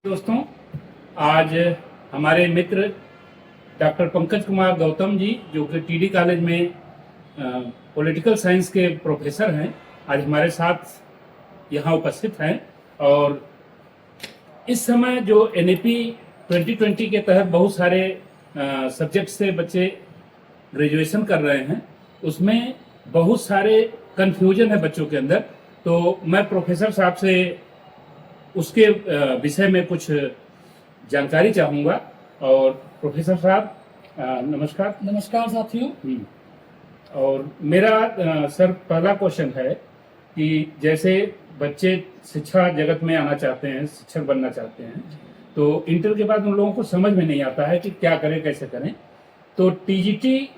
दोस्तों, आज हमारे मित्र डॉक्टर पंकज कुमार गौतम जी, जो कि टीडी कॉलेज में पॉलिटिकल साइंस के प्रोफेसर हैं, आज हमारे साथ यहाँ उपस्थित हैं। और इस समय जो एनईपी 2020 के तहत बहुत सारे सब्जेक्ट से बच्चे ग्रेजुएशन कर रहे हैं, उसमें बहुत सारे कन्फ्यूजन है बच्चों के अंदर। तो मैं प्रोफेसर साहब से उसके विषय में कुछ जानकारी चाहूँगा। और प्रोफेसर साहब नमस्कार। नमस्कार साथियों। और मेरा सर पहला क्वेश्चन है कि जैसे बच्चे शिक्षा जगत में आना चाहते हैं, शिक्षक बनना चाहते हैं, तो इंटर के बाद उन लोगों को समझ में नहीं आता है कि क्या करें, कैसे करें। तो टीजीटी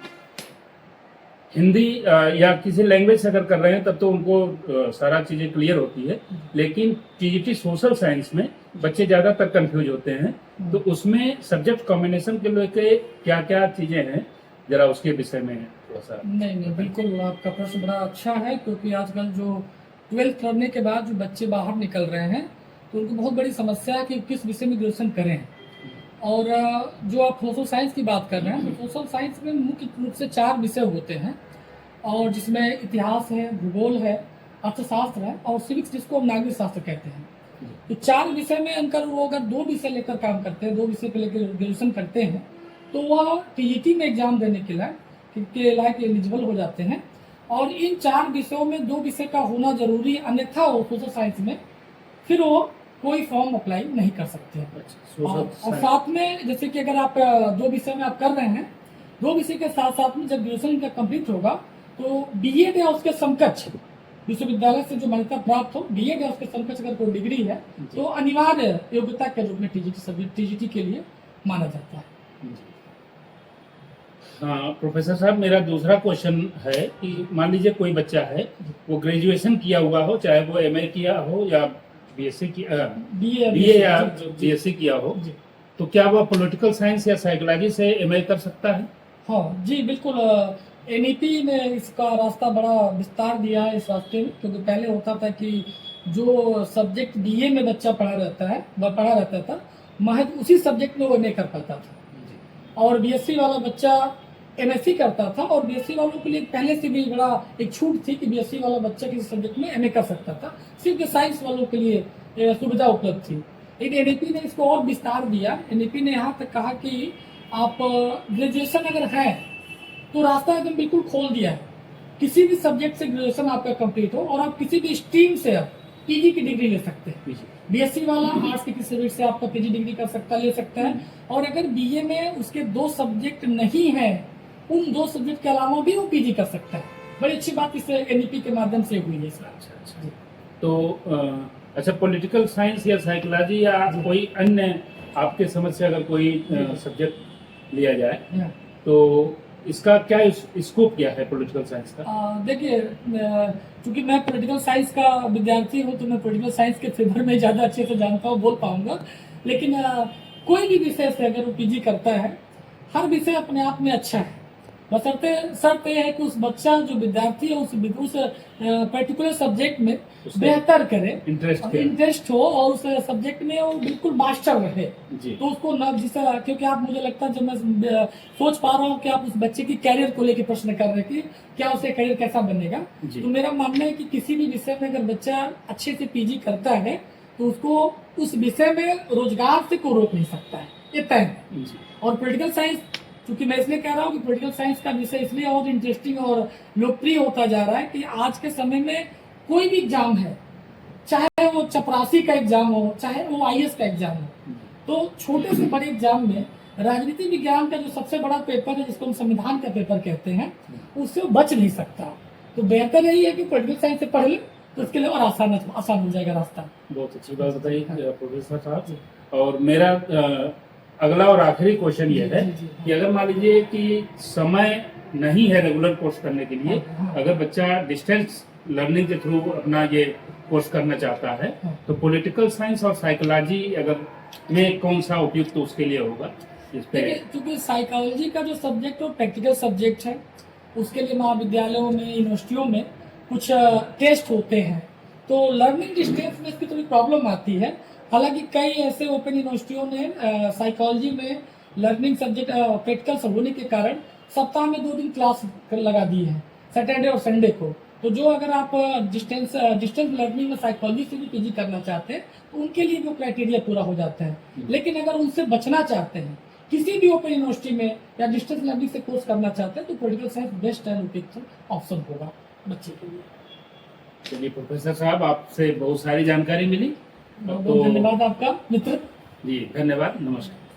हिंदी या किसी लैंग्वेज से अगर कर रहे हैं तब तो उनको सारा चीज़ें क्लियर होती है, लेकिन टीजीटी सोशल साइंस में बच्चे ज़्यादातर कंफ्यूज होते हैं। तो उसमें सब्जेक्ट कॉम्बिनेशन के लेके क्या क्या चीज़ें हैं, जरा उसके विषय में थोड़ा सा। नहीं, बिल्कुल आपका प्रश्न बड़ा अच्छा है, क्योंकि आजकल जो 12th करने के बाद जो बच्चे बाहर निकल रहे हैं तो उनको बहुत बड़ी समस्या है कि किस विषय में ग्रेजुएशन करें। और जो आप सोशल साइंस की बात कर रहे हैं, तो सोशल साइंस में मुख्य रूप से 4 विषय होते हैं, और जिसमें इतिहास है, भूगोल है, अर्थशास्त्र है और सिविक्स, जिसको हम नागरिक शास्त्र कहते हैं। तो 4 विषय में अगर वो 2 विषय लेकर काम करते हैं, 2 विषय पे लेकर ग्रेजुएशन करते हैं, तो वह टीजीटी में एग्जाम देने के लायक एलिजिबल हो जाते हैं। और इन 4 विषयों में 2 विषय का होना जरूरी है, अन्यथा वो सोशल साइंस में फिर वो कोई फॉर्म अप्लाई नहीं कर सकते हैं। और साथ में जैसे कि अगर आप 2 विषय में आप कर रहे हैं, 2 विषय के साथ साथ में जब ग्रेजुएशन का कंप्लीट होगा तो बीएड या उसके समकक्ष विश्वविद्यालय से जो मान्यता प्राप्त हो, बीएड या उसके समकक्ष अगर कोई डिग्री है तो अनिवार्य योग्यता के रूप में टीजीटी के लिए माना जाता है। हाँ प्रोफेसर साहब, मेरा दूसरा क्वेश्चन है कि मान लीजिए कोई बच्चा है, वो ग्रेजुएशन किया हुआ हो, चाहे वो एमए किया हो या बीएससी किया, बीए या बीएससी किया हो, तो क्या वह पॉलिटिकल साइंस या साइकोलॉजी से एमए कर सकता है? हाँ जी, बिल्कुल। एनईपी ने इसका रास्ता बड़ा विस्तार दिया है इस रास्ते में, क्योंकि पहले होता था कि जो सब्जेक्ट बीए में बच्चा पढ़ा रहता था, महज उसी सब्जेक्ट में वो एमए कर पाता था। और बीएससी वाला बच्चा एमएससी करता था, और बीएससी वालों के लिए पहले से भी बड़ा एक छूट थी कि बीएससी वाला बच्चा किसी सब्जेक्ट में एमए कर सकता था, सिर्फ साइंस वालों के लिए सुविधा उपलब्ध थी। लेकिन एनईपी ने इसको और विस्तार दिया। एनईपी ने यहाँ तक कहा कि आप ग्रेजुएशन अगर है तो रास्ता एकदम बिल्कुल खोल दिया है। किसी भी सब्जेक्ट से ग्रेजुएशन आपका कंप्लीट हो और आप किसी भी स्ट्रीम से पीजी की डिग्री ले सकते हैं। बीएससी वाला आर्ट्स के किसी सब्जेक्ट से आपका पीजी डिग्री ले सकता है। और अगर बीए में उसके 2 सब्जेक्ट नहीं है, उन 2 सब्जेक्ट के अलावा भी वो पीजी कर सकता है। बड़ी अच्छी बात इस एनईपी के माध्यम से हुई है। अच्छा। तो अच्छा, पॉलिटिकल साइंस या साइकोलॉजी या कोई अन्य आपके समझ से अगर कोई सब्जेक्ट लिया जाए तो इसका क्या स्कोप क्या है पॉलिटिकल साइंस का? देखिए, चूंकि मैं पॉलिटिकल साइंस का विद्यार्थी हूँ तो मैं पॉलिटिकल साइंस के फेवर में ज़्यादा अच्छे से जानता हूँ, बोल पाऊंगा। लेकिन कोई भी विषय से अगर वो पीजी करता है, हर विषय अपने आप में अच्छा है, बशर्ते शर्त यह है कि उस बच्चा जो विद्यार्थी है उस पर्टिकुलर सब्जेक्ट में बेहतर करे, इंटरेस्ट हो और उस सब्जेक्ट में वो बिल्कुल मास्टर रहे। तो उसको न जिसका, क्योंकि आप, मुझे लगता है, जब मैं सोच पा रहा हूँ कि आप उस बच्चे की कैरियर को लेकर प्रश्न कर रहे हैं कि क्या उसे कैरियर कैसा बनेगा, तो मेरा मानना है कि किसी भी विषय में अगर बच्चा अच्छे से पीजी करता है तो उसको उस विषय में रोजगार से कोई रोक नहीं सकता है, ये तय है। और पॉलिटिकल साइंस, क्योंकि मैं इसलिए कह रहा हूँ कि पॉलिटिकल साइंस का विषय इसलिए और इंटरेस्टिंग और लोकप्रिय होता जा रहा है कि आज के समय में कोई भी एग्जाम है, चाहे वो चपरासी का एग्जाम हो, चाहे वो आईएएस का एग्जाम हो, तो छोटे से बड़े एग्जाम में राजनीति विज्ञान का जो सबसे बड़ा पेपर है, जिसको हम संविधान का पेपर कहते हैं, उससे बच नहीं सकता। तो बेहतर यही है कि पॉलिटिकल साइंस से पढ़ ले, तो उसके लिए और आसान हो जाएगा रास्ता। बहुत अच्छी बात बताई प्रोफेसर साहब। और मेरा अगला और आखिरी क्वेश्चन ये है कि अगर मान लीजिए कि समय नहीं है रेगुलर कोर्स करने के लिए, अगर बच्चा डिस्टेंस लर्निंग के थ्रू अपना ये कोर्स करना चाहता है, तो पॉलिटिकल साइंस और साइकोलॉजी अगर में कौन सा उपयुक्त तो उसके लिए होगा? क्योंकि साइकोलॉजी का जो सब्जेक्ट है प्रैक्टिकल सब्जेक्ट है, उसके लिए महाविद्यालयों में, यूनिवर्सिटियों में कुछ टेस्ट होते हैं, तो लर्निंग डिस्टेंस में इसकी थोड़ी प्रॉब्लम आती है। हालांकि कई ऐसे ओपन यूनिवर्सिटियों ने साइकोलॉजी में लर्निंग सब्जेक्ट प्रैक्टिकल्स होने के कारण सप्ताह में 2 दिन क्लास लगा दी है, सैटरडे और संडे को। तो जो अगर आप डिस्टेंस लर्निंग में साइकोलॉजी से भी पीजी करना चाहते हैं तो उनके लिए वो क्राइटेरिया पूरा हो जाता है। लेकिन अगर उनसे बचना चाहते हैं, किसी भी ओपन यूनिवर्सिटी में या डिस्टेंस लर्निंग से कोर्स करना चाहते हैं, तो पॉलिटिकल साइंस बेस्ट एंड उपयुक्त ऑप्शन होगा बच्चे के लिए। चलिए प्रोफेसर साहब, आपसे बहुत सारी जानकारी मिली। बहुत बहुत धन्यवाद आपका मित्र। जी धन्यवाद, नमस्कार।